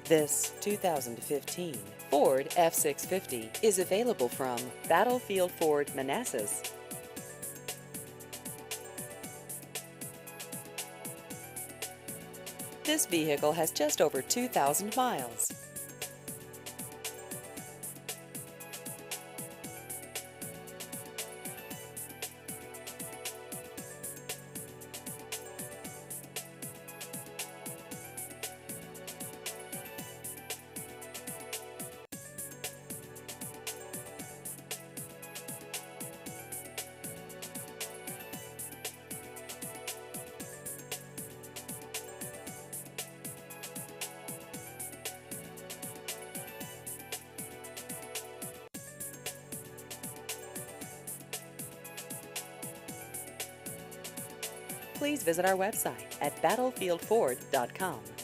This 2015 Ford F650 is available from Battlefield Ford Manassas. This vehicle has just over 2,000 miles. Please visit our website at battlefieldford.com.